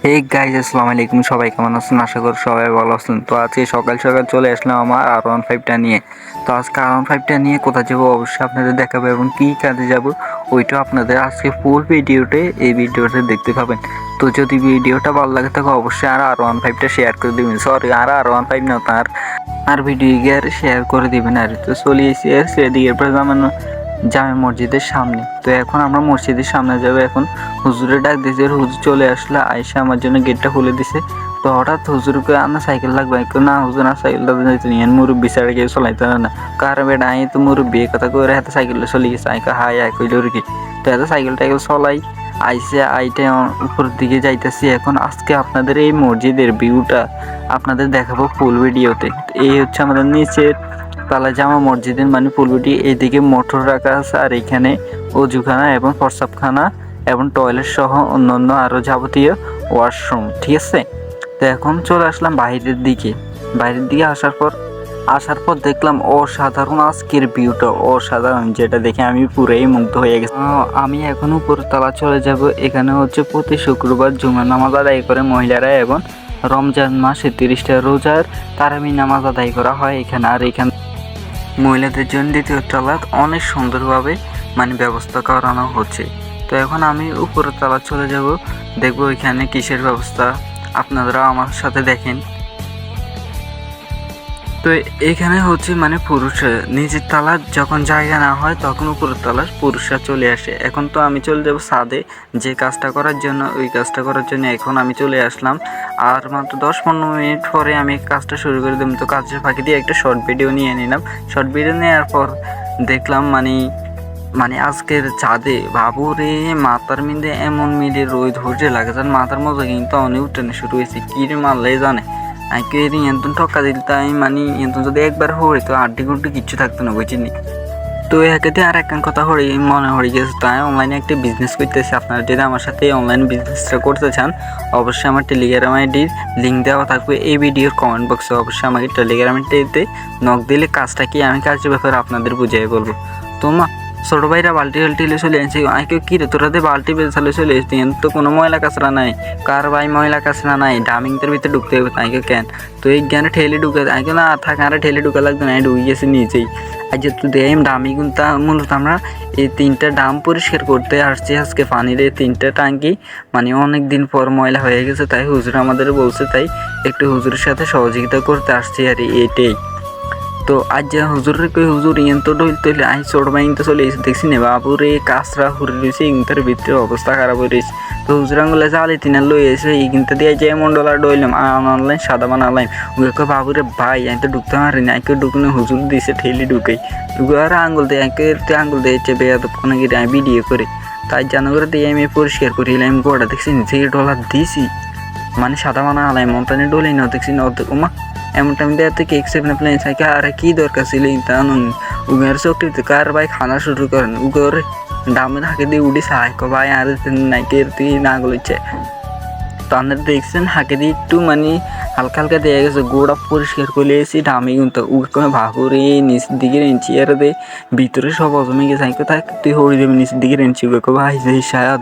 Hey guys, আসসালামু আলাইকুম। সবাই কেমন আছেন? আশা করি সবাই ভালো আছেন। তো আজকে সকাল সকাল চলে আসলাম আমার R15টা নিয়ে। তো আজকে R15টা নিয়ে কোথায় যাবো অবশ্যই আপনাদের দেখাবো, এবং কী কাজে যাব ওইটাও আপনাদের আজকে ফুল এই ভিডিওতে দেখতে পাবেন। তো যদি ভিডিওটা ভালো লাগে থাকে অবশ্যই R15টা শেয়ার করে দেবেন। সরি, R15 না, আর ভিডিও গিয়ে শেয়ার করে দিবেন। আর তো চলে এসে এদিকে জামে মসজিদের সামনে। তো এখন আমরা মসজিদের সামনে যাবো। এখন হুজুরে ডাক দিয়েছে, হুজুর চলে আসলে আয়সা আমার জন্য গেটটা খুলে দিছে। তো হঠাৎ হুজুরকে আমার সাইকেল লাগবে, না হুজুর না, সাইকেলটা যাইতে নিয়ে মুরব্বী ছাড়া কেউ চলাইতে না। কার বেটা আই তো মুরব্বী কথা করে হাতে সাইকেলটা চলে গেছে। আইকা হাই আই কইল কি, তো এত সাইকেল চলাই আইসে আইটা উপরের দিকে যাইতেছি। এখন আজকে আপনাদের এই মসজিদের ভিউটা আপনাদের দেখাবো ফুল ভিডিওতে। এই হচ্ছে আমাদের নিচের তালা জামা মসজিদের মানে ফুলবুটি। এইদিকে মোটর রাখা আছে, আর এখানে অজুখানা এবং প্রস্রাবখানা এবং টয়লেট সহ অন্যান্য আরও যাবতীয় ওয়াশরুম, ঠিক আছে। তো এখন চলে আসলাম বাইরের দিকে আসার পর দেখলাম অসাধারণ, আজকের ভিউটা অসাধারণ, যেটা দেখে আমি পুরোই মুগ্ধ হয়ে গেছি। আমি এখন উপরতলা চলে যাব। এখানে হচ্ছে প্রতি শুক্রবার জুমার নামাজ আদায় করে মহিলারা, এবং রমজান মাসে 30টা রোজার তারাবি নামাজ আদায় করা হয় এখানে। আর এখানে মহিলাদের জন্য দ্বিতীয় তলা অনেক সুন্দরভাবে ব্যবস্থা করানো হচ্ছে। তো এখন আমি উপরের তলা চলে যাব, দেখবো এখানে কিসের ব্যবস্থা, আপনারা আমার সাথে দেখেন। তো এখানে হচ্ছে পুরুষ নিচের তলার যখন জায়গা না হয় তখন উপরের তলার পুরুষরা চলে আসে। এখন তো আমি চলে যাব ছাদে যে কাজটা করার জন্য, ওই কাজটা করার জন্য এখন আমি চলে আসলাম। আর মাত্র 10-15 মিনিট পরে আমি কাজটা শুরু করে দিলাম। তো কাজের ফাঁকি দিয়ে একটা শর্ট ভিডিও নিয়ে নিলাম। শর্ট ভিডিও নেওয়ার পর দেখলাম আজকের চাঁদে বাবুরে মাথার মিন্দে এমন মিলে রোদ ধৈর্য লাগে, যার মাথার মতো কিন্তু অনেক উঠানো শুরু হয়েছে। কি রে মারলে জানে আইকে এত ঠকা দিল, তাই এত যদি একবার হরে তো আড্ডি গুড্ডি কিচ্ছু থাকতো না, বুঝিনি। তো একে আর এক কথা মনে হয়ে গেছে, তাই অনলাইনে একটা বিজনেস করতেছি। আপনারা যদি আমার সাথে অনলাইন বিজনেসটা করতে চান অবশ্যই আমার টেলিগ্রাম আইডির লিঙ্ক দেওয়া থাকবে এই ভিডিওর কমেন্ট বক্সে। অবশ্যই আমাকে টেলিগ্রাম আইডিতে নক দিলে কাজটা কি আমি কাজের ব্যাপারে আপনাদের বুঝিয়ে বলবো। তোমা ছোটো ভাইরা বালতি চলে আসছে, কেউ কী রে তোরাতে বালতি বেচালে চলে এসছি, তো কোনো ময়লা কাঁচরা নাই। কার ভাই ময়লা কাঁচরা নাই, ডামিংটার ভিতরে ঢুকতে হবে তাইকে কেন? তো এই জ্ঞানে ঠেলে ঢুকে আইকে না থাকা, আর ঠেলে ঢুকা লাগতো না, ঢুকে গেছে নিচেই। আর যে তুই দেখ ডামি কিন্তু মূলত আমরা এই 3টা ডাম পরিষ্কার করতে আসছি আজকে। পানির এই 3টা টাঙ্কি অনেক দিন পর ময়লা হয়ে গেছে, তাই হুজুর আমাদের বলছে, তাই একটু হুজুরের সাথে সহযোগিতা করতে আসছি আর এটাই। তো আজ যা হুজুরের কই হুজুর তো ডইল তৈলে আই ছোট ভাই তো চলে এসে দেখছি না বাবুরে কাঁচরা হুরে রয়েছে, ইনতার ভিতরে অবস্থা খারাপ হয়ে রয়েছে। তো হুজুর আঙুলে জালি তিনা লই এসে ইনতে দিয়ে যে মন্ডলার ডইলাম অনলাইন সাদা বানালাম। ওকে বাবুরে ভাই আমি তো ঢুকতে পারি না, আইকে ঢুকনে হুজুর দিছে ঠেলি ঢুকেই ঢুকে আর আঙুল দিয়ে আঙুল দিয়েছে বেয়াদব কোনো গিয়ে আমি ভিডিও করে। তাই জানো করে দিয়ে আমি পরিষ্কার করিলাম। গোড়া দেখছি নিচে ডলার দিয়েছি সাদা বানা আলাই মন্তানি ডলেই না দেখছি না অর্ধেক। ওমা এমন টাইম দেওয়া থেকে এক্সেপ্ট না প্লেন থাকে, আর কি দরকার ছিল তা উগের চোখটিতে কার ভাই খানা শুরু করেন উগর ডামের হাঁকে দিয়ে উঠি সাহায্য ভাই আর নাইকে তুই না গলিচ্ছে। তো আপনারা দেখছেন হাঁকে দিয়ে একটু হালকা হালকা দিয়ে গেছে, গোড়া পরিষ্কার করে এসেছি ডামি কিন্তু উকে ভাবুরে নিচের দিকে রেঞ্চি আর দে ভিতরে সব অজমে গেছে। হাঁকে থাক তুই হরি দেবে নিচের দিকে রেঞ্চি উকে ভাই যে সায়াদ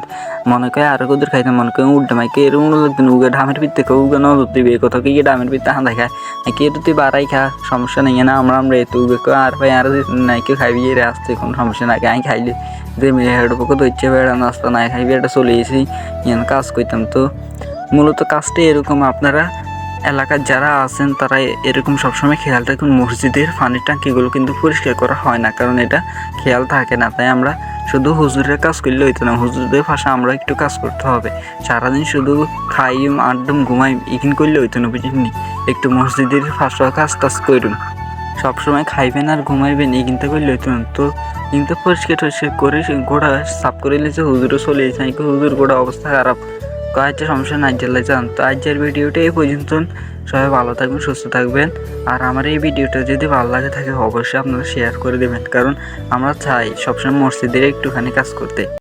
মনে করে আরো কোদের খাইতাম, মনে করে উঠে মাইকে এরকম লাগতেন উগে ডামের ভিত্তে উগে নজর দিবে কথা কি ডামের ভিত্তে হাঁ দেখায় নাকি এর তুই বাড়াই খা সমস্যা নেই না, আমরা এত উগে আর ভাই আর নাইকে খাইবি রে আসতে কোনো সমস্যা না, আমি খাইলে যে মেয়ে হেঁটে পক্ষে তো ইচ্ছে বেড়া নাস্তা নাই খাইবি এটা চলে এসেছি কাজ করতাম। তো মূলত কাজটা এরকম, আপনারা এলাকার যারা আছেন তারা এরকম সবসময় খেয়াল রাখুন মসজিদের পানির ট্যাঙ্কিগুলো কিন্তু পরিষ্কার করা হয় না, কারণ এটা খেয়াল থাকে না। তাই আমরা শুধু হুজুরের কাজ করলে হইতো না, হুজুরদের পাশে আমরা একটু কাজ করতে হবে। সারাদিন শুধু খাইম আড্ডম ঘুমাইম ইকিন করলে হইতো না, বুঝিনি। একটু মসজিদের পাশে কাজ টাজ করুন, সবসময় খাইবেন আর ঘুমাইবেন এই কিন্তু করলে হইতো না। তো কিন্তু পরিষ্কার করে গোড়া সাফ করে নিয়েছে হুজুরও চলে এসেছে, হুজুর গোড়া অবস্থা খারাপ কয়েকটা সমস্যা নাই জ্বালাই যান। তো আজকের ভিডিওটা এই পর্যন্ত, সবাই ভালো থাকবেন সুস্থ থাকবেন। আর আমার এই ভিডিওটা যদি ভালো লাগে থাকে অবশ্যই আপনারা শেয়ার করে দেবেন, কারণ আমরা চাই সবসময় মসজিদের একটুখানি কাজ করতে।